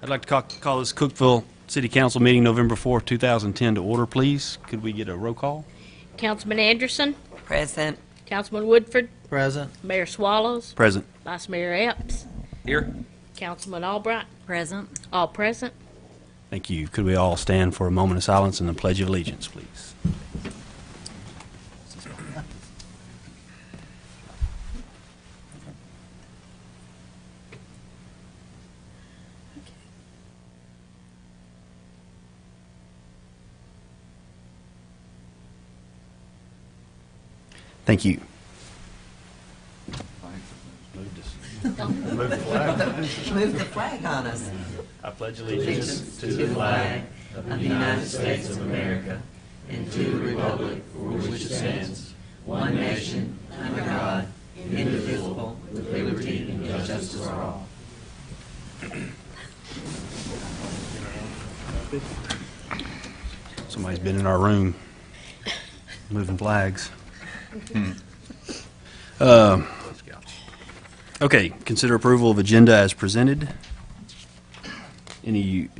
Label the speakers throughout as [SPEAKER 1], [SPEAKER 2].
[SPEAKER 1] I'd like to call this Cookeville City Council meeting November 4th, 2010 to order, please. Could we get a roll call?
[SPEAKER 2] Councilman Anderson,
[SPEAKER 3] Present.
[SPEAKER 2] Councilman Woodford,
[SPEAKER 4] Present.
[SPEAKER 2] Mayor Swallows,
[SPEAKER 1] Present.
[SPEAKER 2] Vice Mayor Epps,
[SPEAKER 1] Here.
[SPEAKER 2] Councilman Albright,
[SPEAKER 3] Present.
[SPEAKER 2] all present.
[SPEAKER 1] Thank you. Could we all stand for a moment of silence and the Pledge of Allegiance, please? Thank you.
[SPEAKER 3] Move the flag on us.
[SPEAKER 1] I pledge
[SPEAKER 3] Allegiance to the flag of the United States of America and to the republic for which it stands, one nation, under God, indivisible, with liberty and justice for all.
[SPEAKER 1] Somebody's been in our room moving flags. Okay, consider approval of agenda as presented. Any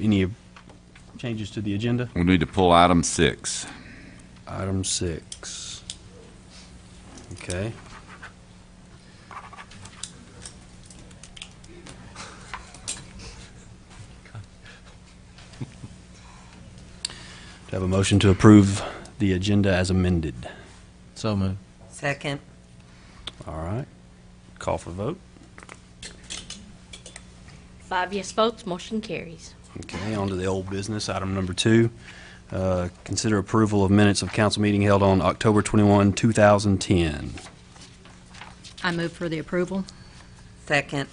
[SPEAKER 1] changes to the agenda?
[SPEAKER 5] We need to pull item 6.
[SPEAKER 1] Item 6. Okay. Do I have a motion to approve the agenda as amended?
[SPEAKER 4] So moved.
[SPEAKER 3] Second.
[SPEAKER 1] All right. Call for vote.
[SPEAKER 2] 5 yes votes, motion carries.
[SPEAKER 1] Okay, on to the old business, item number 2. Consider approval of minutes of council meeting held on October 21, 2010.
[SPEAKER 6] I move for the approval.
[SPEAKER 3] Second.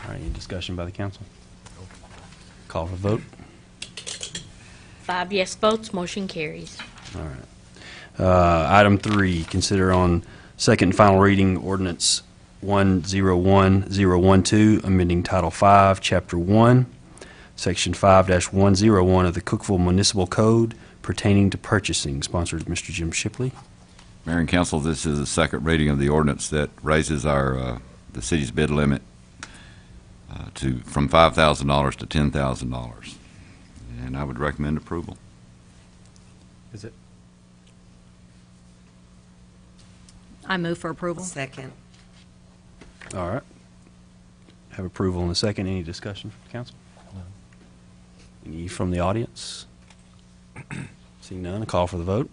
[SPEAKER 1] All right, any discussion by the council? Call for vote.
[SPEAKER 2] 5 yes votes, motion carries.
[SPEAKER 1] All right. Item 3, consider on second and final reading ordinance 101012, amending Title 5, Chapter 1, Section 5-101 of the Cookeville Municipal Code pertaining to purchasing. Sponsored Mr. Jim Shipley.
[SPEAKER 5] Mayor and Council, this is the second reading of the ordinance that raises our the city's bid limit from $5,000 to $10,000, and I would recommend approval.
[SPEAKER 4] Is it?
[SPEAKER 6] I move for approval.
[SPEAKER 3] Second.
[SPEAKER 1] All right. Have approval in a second. Any discussion from the council?
[SPEAKER 4] No.
[SPEAKER 1] Any from the audience? Seeing none, a call for the vote.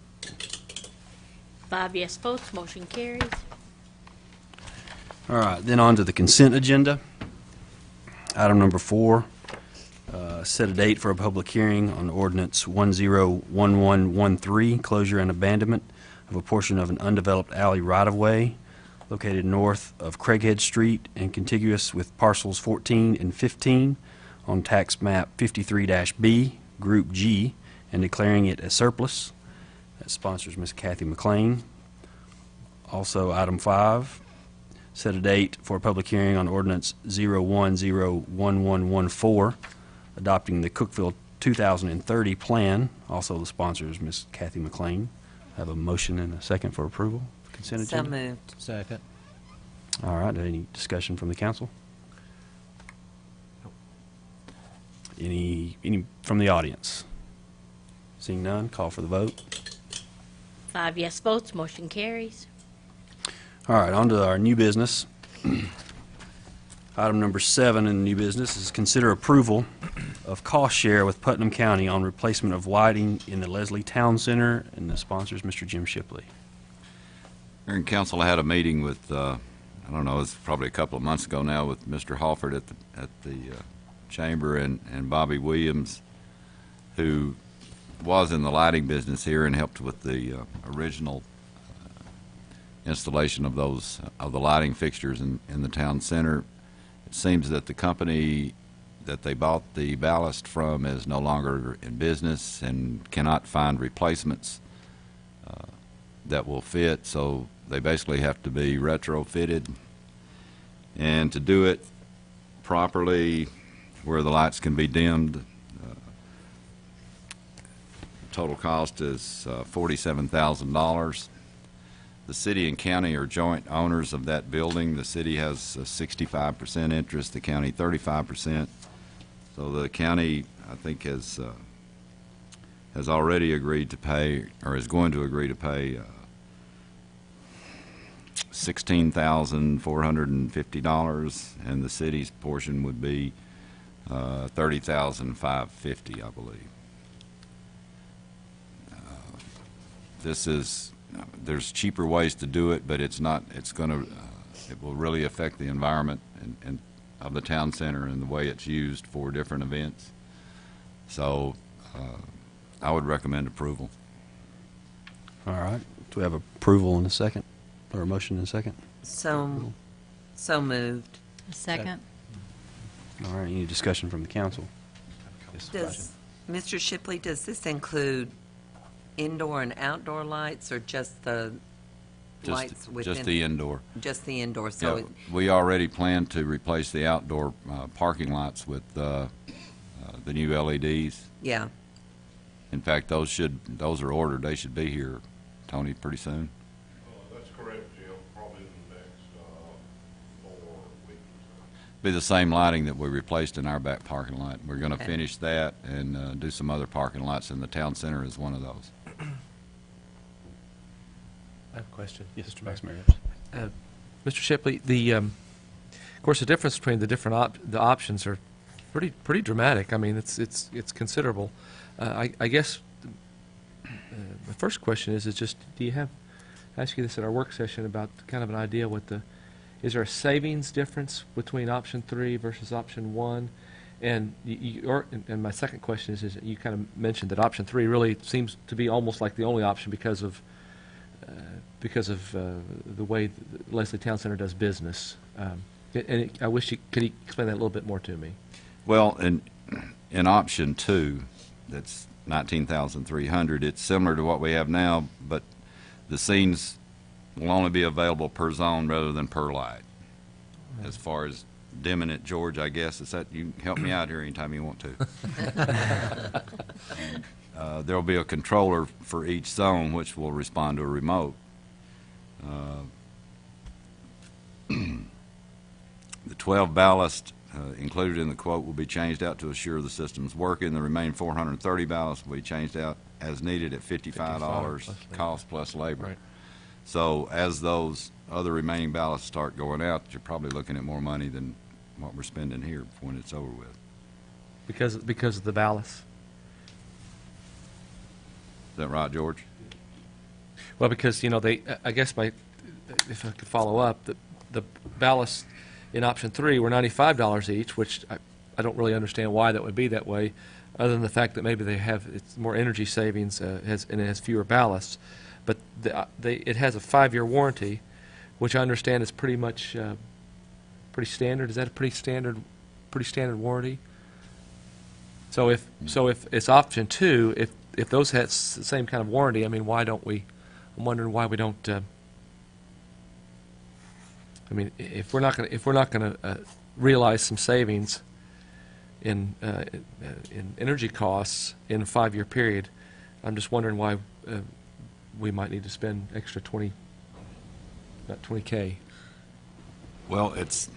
[SPEAKER 2] 5 yes votes, motion carries.
[SPEAKER 1] All right, then on to the consent agenda. Item number 4, set a date for a public hearing on ordinance 101113, closure and abandonment of a portion of an undeveloped alley right-of-way located north of Craighead Street and contiguous with parcels 14 and 15 on tax map 53-B, Group G, and declaring it a surplus. That sponsors Ms. Kathy McLean. Also, item 5, set a date for a public hearing on ordinance 0101114, adopting the Cookeville 2030 plan. Also, the sponsors Ms. Kathy McLean. Have a motion and a second for approval. Consent
[SPEAKER 3] So
[SPEAKER 1] agenda.
[SPEAKER 3] moved.
[SPEAKER 4] Second.
[SPEAKER 1] All right. Any discussion from the council? Any from the audience? Seeing none, call for the vote.
[SPEAKER 2] 5 yes votes, motion carries.
[SPEAKER 1] All right, on to our new business. Item number 7 in the new business is consider approval of cost share with Putnam County on replacement of lighting in the Leslie Town Center, and the sponsors Mr. Jim Shipley.
[SPEAKER 5] Mayor and Council, I had a meeting with, I don't know, it's probably a couple of months ago now, with Mr. Halford at the chamber and Bobby Williams, who was in the lighting business here and helped with the original installation of those of the lighting fixtures in the town center. It seems that the company that they bought the ballast from is no longer in business and cannot find replacements that will fit, so they basically have to be retrofitted. And to do it properly, where the lights can be dimmed, total cost is $47,000. The city and county are joint owners of that building. The city has a 65% interest, the county 35%. So the county, I think, has already agreed to pay, or is going to agree to pay, $16,450, and the city's portion would be $30,550, I believe. There's cheaper ways to do it, but it will really affect the environment and of the town center and the way it's used for different events. So I would recommend approval.
[SPEAKER 1] All right. Do we have approval in a second, or a motion in a second?
[SPEAKER 3] So moved.
[SPEAKER 6] Second.
[SPEAKER 1] All right. Any discussion from the council?
[SPEAKER 3] Does, Mr. Shipley, does this include indoor and outdoor lights, or just the lights within?
[SPEAKER 5] Just the indoor.
[SPEAKER 3] Just the indoor, so
[SPEAKER 5] Yeah, we already plan to replace the outdoor parking lots with the new LEDs.
[SPEAKER 3] yeah.
[SPEAKER 5] In fact, those are ordered. They should be here, Tony, pretty soon.
[SPEAKER 7] That's correct, Jim. Probably in the next 4 weeks.
[SPEAKER 5] Be the same lighting that we replaced in our back parking lot. We're going to finish that and do some other parking lots, and the town center is one of those.
[SPEAKER 4] I have a question. Yes, Mr.
[SPEAKER 1] Vice
[SPEAKER 4] Mayor.
[SPEAKER 1] Mayor.
[SPEAKER 4] Mr. Shipley, of course, the difference between the different the options are pretty dramatic. I mean, it's considerable. I guess the first question is just, do you have, I asked you this at our work session about kind of an idea is there a savings difference between option 3 versus option 1? And and my second question is you kind of mentioned that option 3 really seems to be almost like the only option because of the way Leslie Town Center does business. And I wish could you explain that a little bit more to me?
[SPEAKER 5] Well, in option 2, that's $19,300. It's similar to what we have now, but the scenes will only be available per zone rather than per light. As far as dimming it, George, I guess, is that you can help me out here anytime you want to. There will be a controller for each zone, which will respond to a remote. The 12 ballast included in the quote will be changed out to assure the system's working. The remaining 430 ballasts will be changed out as needed at $55 cost plus labor.
[SPEAKER 4] Right.
[SPEAKER 5] So as those other remaining ballasts start going out, you're probably looking at more money than what we're spending here when it's over with.
[SPEAKER 4] Because of the ballast.
[SPEAKER 5] Is that right, George?
[SPEAKER 4] Well, because, I guess if I could follow up, the ballasts in option 3 were $95 each, which I don't really understand why that would be that way, other than the fact that maybe it's more energy savings, and it has fewer ballasts. But it has a 5-year warranty, which I understand is pretty much pretty standard. Is that a pretty standard warranty? So if it's option 2, if those had the same kind of warranty, I mean, why don't we? I'm wondering why we don't. I mean, if we're not going to realize some savings in energy costs in a 5-year period, I'm just wondering why we might need to spend extra about $20K.
[SPEAKER 5] Well, it's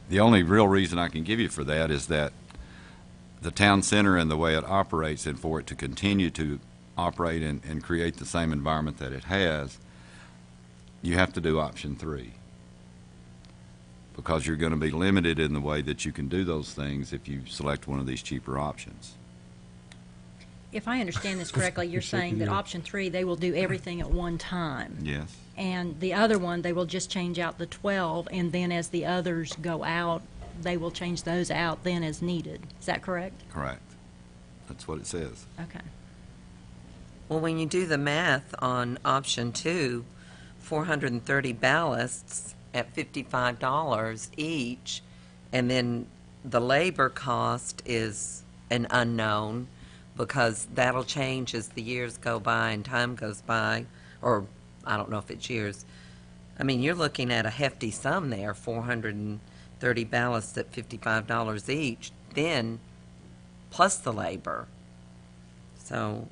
[SPEAKER 5] the only real reason I can give you for that is that the town center and the way it operates, and for it to continue to operate and create the same environment that it has, you have to do option 3. Because you're going to be limited in the way that you can do those things if you select one of these cheaper options.
[SPEAKER 6] If I understand this correctly, you're saying that option 3, they will do everything at one time.
[SPEAKER 5] Yes.
[SPEAKER 6] And the other one, they will just change out the 12, and then as the others go out, they will change those out then as needed. Is that correct?
[SPEAKER 5] Correct. That's what it says.
[SPEAKER 6] Okay.
[SPEAKER 3] Well, when you do the math on option 2, 430 ballasts at $55 each, and then the labor cost is an unknown because that'll change as the years go by and time goes by, or I don't know if it's years. I mean, you're looking at a hefty sum there, 430 ballasts at $55 each, then plus the labor. So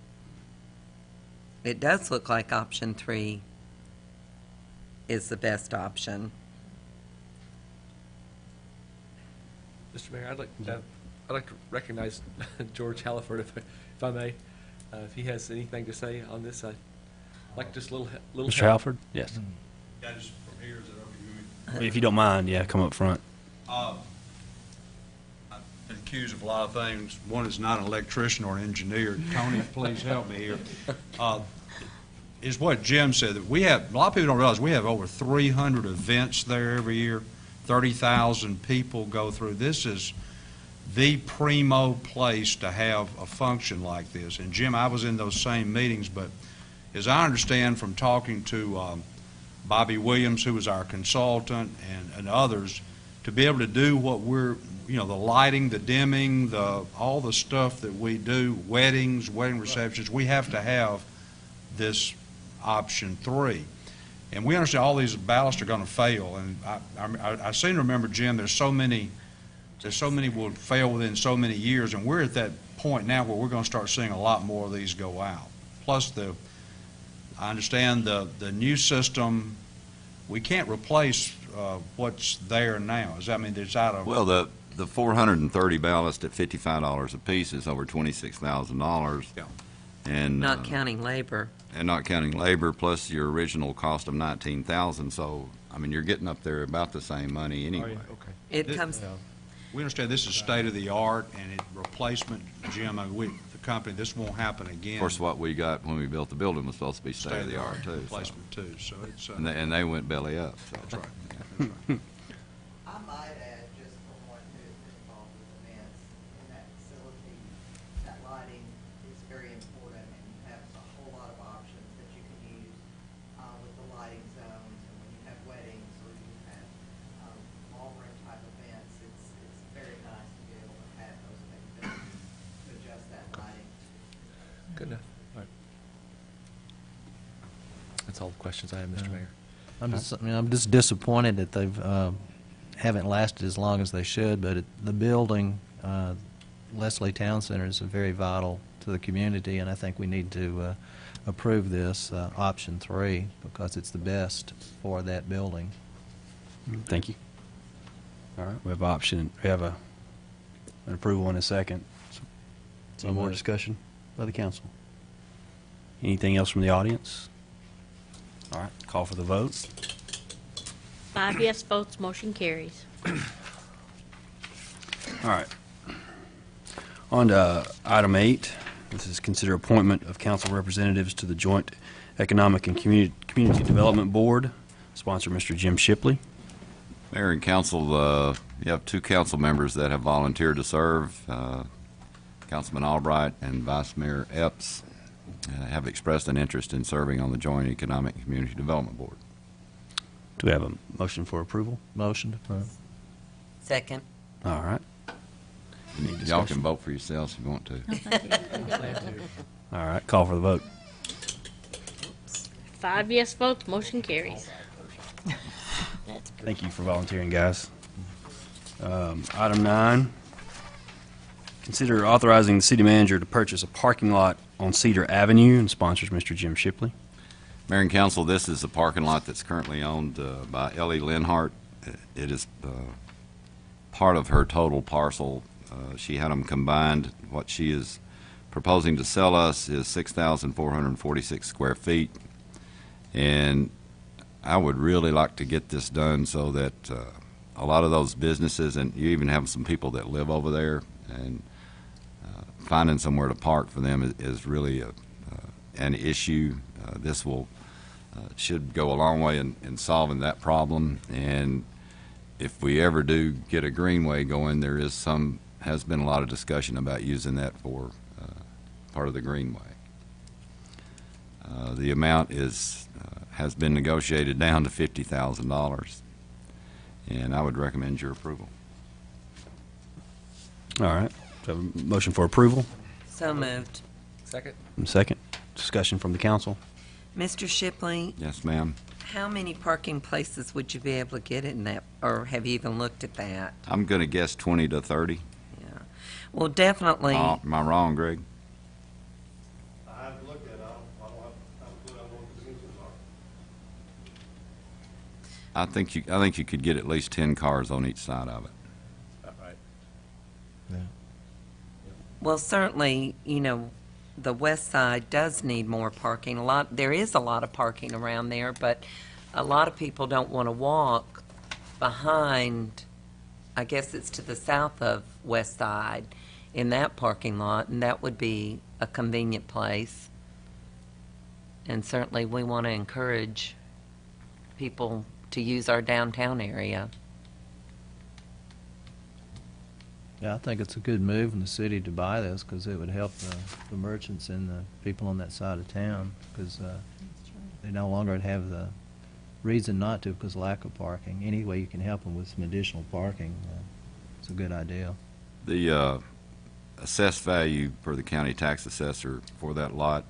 [SPEAKER 3] it does look like option 3 is the best option.
[SPEAKER 4] Mr. Mayor, I'd like to I'd like to recognize George Halliford, if I may. If he has anything to say on this, I'd like just a little.
[SPEAKER 1] Mr. Halford? Yes.
[SPEAKER 7] Yeah, just from here, is it okay?
[SPEAKER 1] If you don't mind, yeah, come up front.
[SPEAKER 8] I've been accused of a lot of things. One is not an electrician or an engineer. Tony, please help me here. Is what Jim said, that we have, a lot of people don't realize, we have over 300 events there every year. 30,000 people go through. This is the primo place to have a function like this. And Jim, I was in those same meetings, but as I understand from talking to Bobby Williams, who was our consultant, and others, to be able to do what we're, the lighting, the dimming, all the stuff that we do, weddings, wedding receptions, we have to have this option 3. And we understand all these ballasts are going to fail. And I seem to remember, Jim, there's so many will fail within so many years, and we're at that point now where we're going to start seeing a lot more of these go out. Plus, I understand the new system, we can't replace what's there now. Does that mean it's out of?
[SPEAKER 5] Well, the 430 ballast at $55 a piece is over $26,000.
[SPEAKER 8] Yeah.
[SPEAKER 5] And
[SPEAKER 3] Not counting labor.
[SPEAKER 5] and not counting labor, plus your original cost of $19,000. So, I mean, you're getting up there about the same money anyway.
[SPEAKER 4] Okay.
[SPEAKER 3] It comes,
[SPEAKER 8] We understand this is state-of-the-art, and replacement, Jim, the company, this won't happen again.
[SPEAKER 5] Of course, what we got when we built the building was supposed to be state-of-the-art, too. so.
[SPEAKER 8] Replacement, too, so it's,
[SPEAKER 5] And they went belly up, so.
[SPEAKER 8] that's right. That's right.
[SPEAKER 9] I might add, just from one who has been involved with events, in that facility, that lighting is very important, and you have a whole lot of options that you can use with the lighting zones, and when you have weddings or you have ballroom type events, it's very nice to be able to have those capabilities to adjust that lighting.
[SPEAKER 4] Good enough. All right. That's all the questions I have, Mr. Mayor.
[SPEAKER 10] I'm just disappointed that they've haven't lasted as long as they should. But the building, Leslie Town Center, is very vital to the community, and I think we need to approve this option 3 because it's the best for that building.
[SPEAKER 1] Thank you. All right, we have an approval in a second. Any more discussion by the council? Anything else from the audience? All right, call for the vote.
[SPEAKER 2] 5 yes votes, motion carries.
[SPEAKER 1] All right. On to item 8. This is consider appointment of council representatives to the Joint Economic and Community Development Board. Sponsor, Mr. Jim Shipley.
[SPEAKER 5] Mayor and council, you have 2 council members that have volunteered to serve. Councilman Albright and Vice Mayor Epps have expressed an interest in serving on the Joint Economic and Community Development Board.
[SPEAKER 1] Do we have a motion for approval?
[SPEAKER 10] Motion to approve.
[SPEAKER 3] second.
[SPEAKER 1] All right. Any
[SPEAKER 5] Y'all
[SPEAKER 1] discussion?
[SPEAKER 5] can vote for yourselves if you want to.
[SPEAKER 1] All right, call for the vote.
[SPEAKER 2] 5 yes votes, motion carries.
[SPEAKER 1] Thank you for volunteering, guys. Item 9, consider authorizing the city manager to purchase a parking lot on Cedar Avenue, and sponsors Mr. Jim Shipley.
[SPEAKER 5] Mayor and council, this is a parking lot that's currently owned by Ellie Linhart. It is part of her total parcel. She had them combined. What she is proposing to sell us is 6,446 square feet. And I would really like to get this done so that a lot of those businesses, and you even have some people that live over there, and finding somewhere to park for them is really an issue. This should go a long way in solving that problem. And if we ever do get a greenway going, has been a lot of discussion about using that for part of the greenway. The amount has been negotiated down to $50,000, and I would recommend your approval.
[SPEAKER 1] All right. Do I have a motion for approval?
[SPEAKER 3] So moved.
[SPEAKER 4] Second?
[SPEAKER 1] And second, discussion from the council.
[SPEAKER 3] Mr. Shipley,
[SPEAKER 5] Yes, ma'am.
[SPEAKER 3] how many parking places would you be able to get in that, or have you even looked at that?
[SPEAKER 5] I'm going to guess 20 to 30.
[SPEAKER 3] Yeah. Well, definitely,
[SPEAKER 5] Am I wrong, Greg?
[SPEAKER 7] I haven't looked at it, I don't have a clue on what the dimensions are.
[SPEAKER 5] I think you could get at least 10 cars on each side of it.
[SPEAKER 4] All right.
[SPEAKER 3] Well, certainly, the west side does need more parking. There is a lot of parking around there, but a lot of people don't want to walk behind, I guess it's to the south of West Side, in that parking lot, and that would be a convenient place. And certainly, we want to encourage people to use our downtown area.
[SPEAKER 10] Yeah, I think it's a good move in the city to buy this, because it would help the merchants and the people on that side of town, because they no longer have the reason not to because of lack of parking. Any way you can help them with some additional parking, it's a good idea.
[SPEAKER 5] The assessed value per the county tax assessor for that lot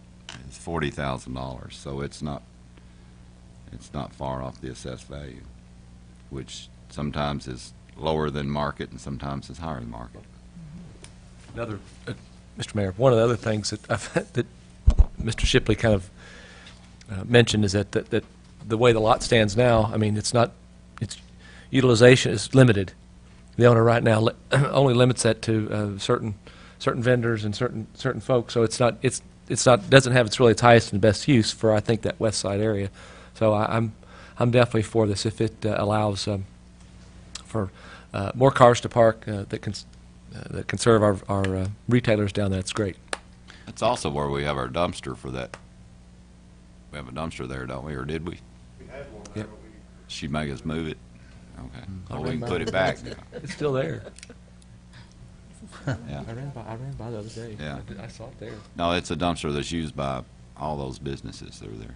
[SPEAKER 5] is $40,000, so it's not far off the assessed value, which sometimes is lower than market and sometimes is higher than market.
[SPEAKER 4] Another, Mr. Mayor, one of the other things that that Mr. Shipley kind of mentioned is that the way the lot stands now, I mean, its utilization is limited. The owner right now only limits that to certain vendors and certain folks. So it's not doesn't have its really its highest and best use for, I think, that west side area. So I'm definitely for this if it allows for more cars to park that can serve our retailers down there. That's great.
[SPEAKER 5] That's also where we have our dumpster for that. We have a dumpster there, don't we, or did we?
[SPEAKER 7] We had one
[SPEAKER 4] Yep.
[SPEAKER 7] there, but we
[SPEAKER 5] She make us move it? Okay.
[SPEAKER 4] I
[SPEAKER 5] Well, we
[SPEAKER 4] ran
[SPEAKER 5] can
[SPEAKER 4] by
[SPEAKER 5] put
[SPEAKER 4] it.
[SPEAKER 5] it back now.
[SPEAKER 4] It's still there.
[SPEAKER 5] Yeah.
[SPEAKER 4] I ran by the other day.
[SPEAKER 5] Yeah.
[SPEAKER 4] I saw it there.
[SPEAKER 5] No, it's a dumpster that's used by all those businesses that are there.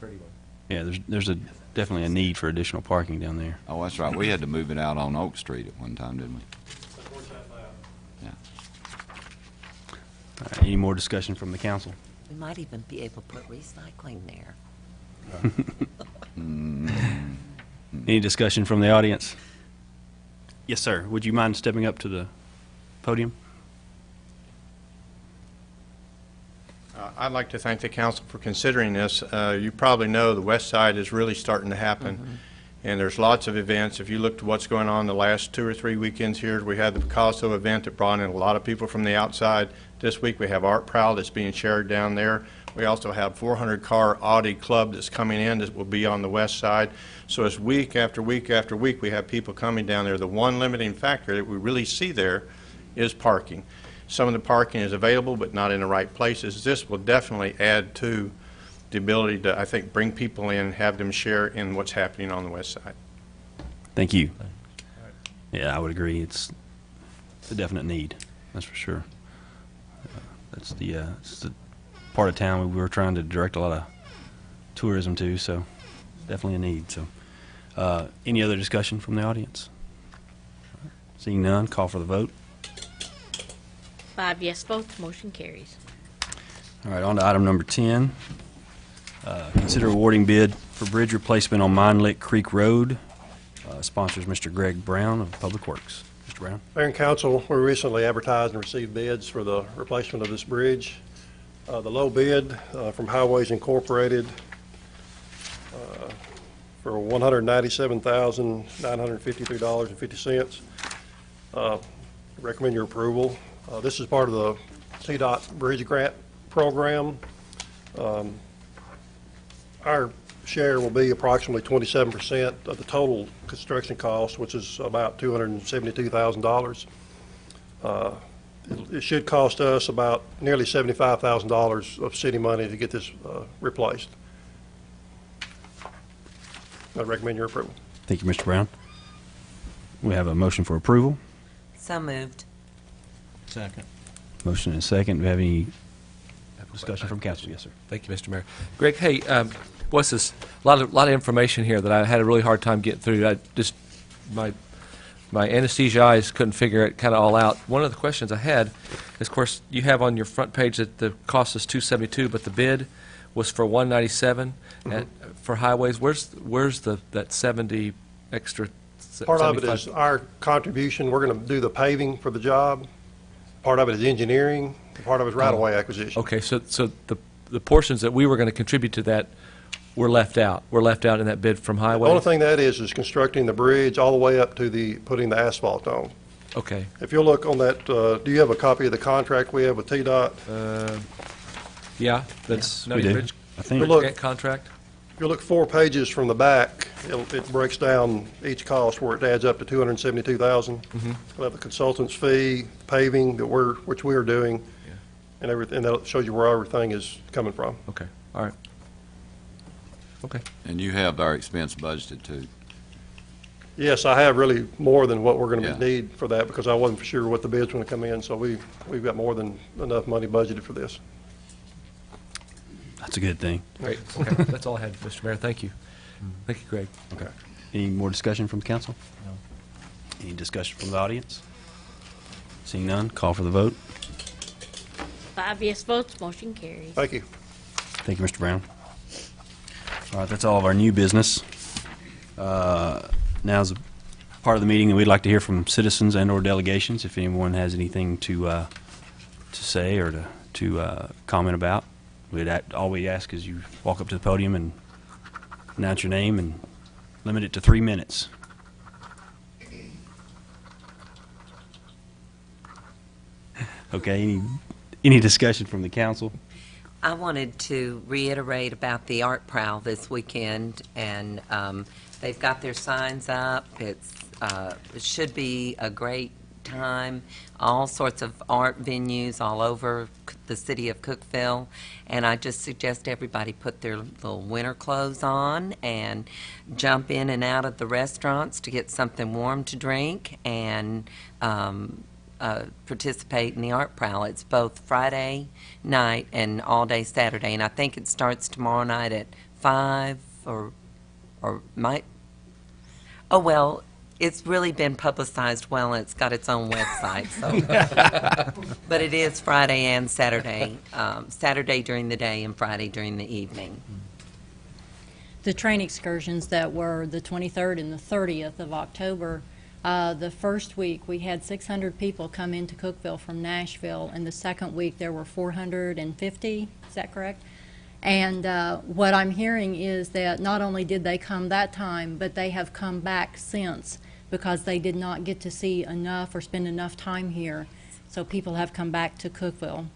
[SPEAKER 4] Pretty well.
[SPEAKER 1] Yeah, there's definitely a need for additional parking down there.
[SPEAKER 5] Oh, that's right. We had to move it out on Oak Street at one time, didn't we? Yeah.
[SPEAKER 1] All right, any more discussion from the council?
[SPEAKER 3] We might even be able to put recycling there.
[SPEAKER 1] Any discussion from the audience? Yes, sir. Would you mind stepping up to the podium?
[SPEAKER 11] I'd like to thank the council for considering this. You probably know the west side is really starting to happen, and there's lots of events. If you look to what's going on the last 2 or 3 weekends here, we had the Picasso event that brought in a lot of people from the outside. This week we have Art Prowl that's being shared down there. We also have 400-car Audi Club that's coming in that will be on the west side. So as week after week after week we have people coming down there. The one limiting factor that we really see there is parking. Some of the parking is available but not in the right places. This will definitely add to the ability to, I think, bring people in, have them share in what's happening on the west side.
[SPEAKER 1] Thank you. Yeah, I would agree. It's a definite need, that's for sure. It's the part of town we were trying to direct a lot of tourism to, so definitely a need. So, any other discussion from the audience? Seeing none, call for the vote.
[SPEAKER 2] 5 yes votes, motion carries.
[SPEAKER 1] All right, on to item number 10. Consider awarding bid for bridge replacement on Mine Lick Creek Road. Sponsors Mr. Greg Brown of Public Works. Mr. Brown.
[SPEAKER 12] Mayor and council, we recently advertised and received bids for the replacement of this bridge. The low bid from Highways Incorporated for $197,953.50. Recommend your approval. This is part of the CDOT Bridge Grant Program. Our share will be approximately 27% of the total construction cost, which is about $272,000. It should cost us about nearly $75,000 of city money to get this replaced. I recommend your approval.
[SPEAKER 1] Thank you, Mr. Brown. We have a motion for approval.
[SPEAKER 3] So moved.
[SPEAKER 10] Second.
[SPEAKER 1] Motion and a second. Do we have any discussion from council? Yes, sir.
[SPEAKER 4] Thank you, Mr. Mayor. Greg, hey, what's this? A lot of information here that I had a really hard time getting through. My anesthesia eyes couldn't figure it kind of all out. One of the questions I had is, of course, you have on your front page that the cost is $272, but the bid was for $197 for highways. Where's that 70 extra?
[SPEAKER 12] Part of it
[SPEAKER 4] 75?
[SPEAKER 12] is our contribution. We're going to do the paving for the job. Part of it is engineering. Part of it is right-of-way acquisition.
[SPEAKER 4] Okay, so the portions that we were going to contribute to that were left out. Were left out in that bid from
[SPEAKER 12] The
[SPEAKER 4] highway.
[SPEAKER 12] only thing that is constructing the bridge all the way up to putting the asphalt on.
[SPEAKER 4] Okay.
[SPEAKER 12] If you'll look on that, do you have a copy of the contract we have with TDOT?
[SPEAKER 4] Yeah, that's
[SPEAKER 1] we do.
[SPEAKER 4] Ridge
[SPEAKER 1] I think.
[SPEAKER 12] Look.
[SPEAKER 4] grant contract.
[SPEAKER 12] If you look 4 pages from the back, it breaks down each cost where it adds up to $272,000. We'll have the consultant's fee, paving which we are doing, and everything. That shows you where everything is coming from.
[SPEAKER 4] Okay, all right. Okay.
[SPEAKER 5] And you have our expense budgeted too.
[SPEAKER 12] Yes, I have really more than what we're going
[SPEAKER 5] Yeah.
[SPEAKER 12] to need for that because I wasn't for sure what the bid's going to come in. So we've got more than enough money budgeted for this.
[SPEAKER 1] That's a good thing.
[SPEAKER 4] Great, okay, that's all I had, Mr. Mayor, thank you. Thank you, Greg.
[SPEAKER 1] Okay. Any more discussion from the council? No. Any discussion from the audience? Seeing none, call for the vote.
[SPEAKER 2] 5 yes votes, motion carries.
[SPEAKER 12] Thank you.
[SPEAKER 1] Thank you, Mr. Brown. All right, that's all of our new business. Now's a part of the meeting that we'd like to hear from citizens and/or delegations, if anyone has anything to say or to comment about. All we ask is you walk up to the podium and announce your name and limit it to 3 minutes. Okay, any discussion from the council?
[SPEAKER 13] I wanted to reiterate about the art prowl this weekend, and they've got their signs up. It should be a great time. All sorts of art venues all over the city of Cookeville, and I just suggest everybody put their little winter clothes on and jump in and out of the restaurants to get something warm to drink and participate in the art prowl. It's both Friday night and all day Saturday, and I think it starts tomorrow night at 5 or might. Oh well, it's really been publicized well, and it's got its own website. So, but it is Friday and Saturday. Saturday during the day and Friday during the evening.
[SPEAKER 6] The train excursions that were the 23rd and the 30th of October, the first week we had 600 people come into Cookeville from Nashville, and the second week there were 450. Is that correct? And what I'm hearing is that not only did they come that time, but they have come back since because they did not get to see enough or spend enough time here. So people have come back to Cookeville,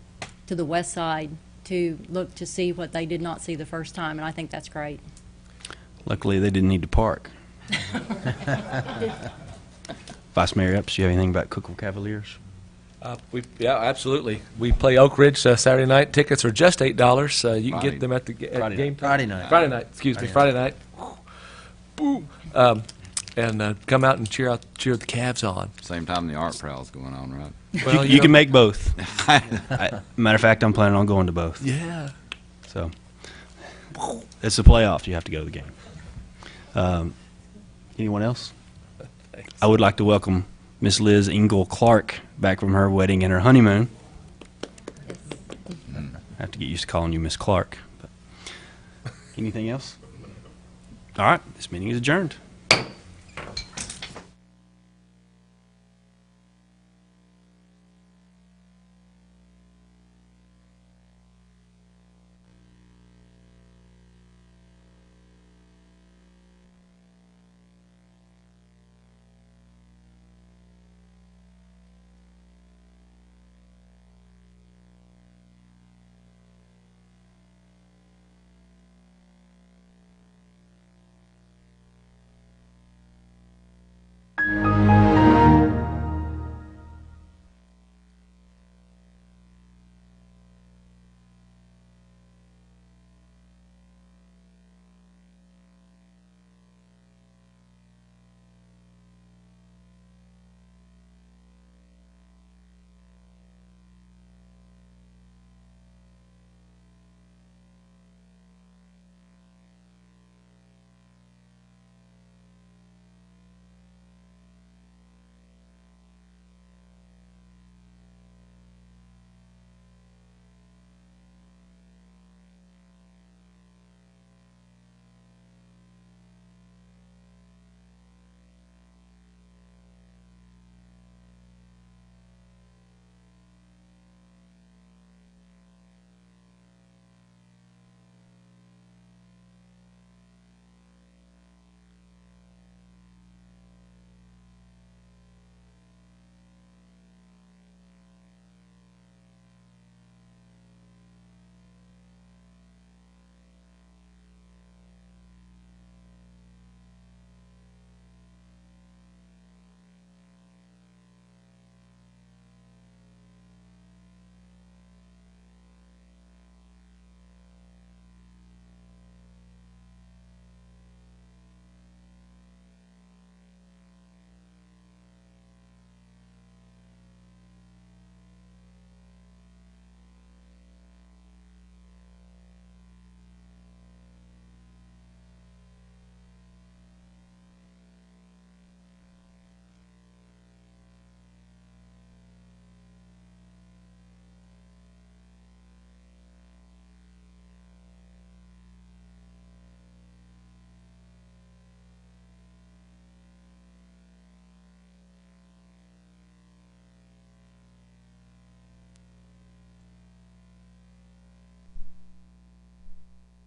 [SPEAKER 6] to the west side, to look to see what they did not see the first time, and I think that's great.
[SPEAKER 1] Luckily, they didn't need to park. Vice Mayor Epps, do you have anything about Cookeville Cavaliers?
[SPEAKER 4] Yeah, absolutely. We play Oak Ridge Saturday night. Tickets are just $8. You can get them at the
[SPEAKER 1] Friday
[SPEAKER 4] game
[SPEAKER 1] night.
[SPEAKER 10] Friday night.
[SPEAKER 4] Friday night, excuse me, Friday night. Boom. And come out and cheer the Cavs on.
[SPEAKER 5] Same time the art prowl's going on, right?
[SPEAKER 4] Well,
[SPEAKER 1] You can make both. Matter of fact, I'm planning on going to both.
[SPEAKER 4] Yeah.
[SPEAKER 1] So it's the playoffs. You have to go to the game. Anyone else?
[SPEAKER 4] Thanks.
[SPEAKER 1] I would like to welcome Miss Liz Engel Clark back from her wedding and her honeymoon. I have to get used to calling you Miss Clark. But anything else? All right. This meeting is adjourned.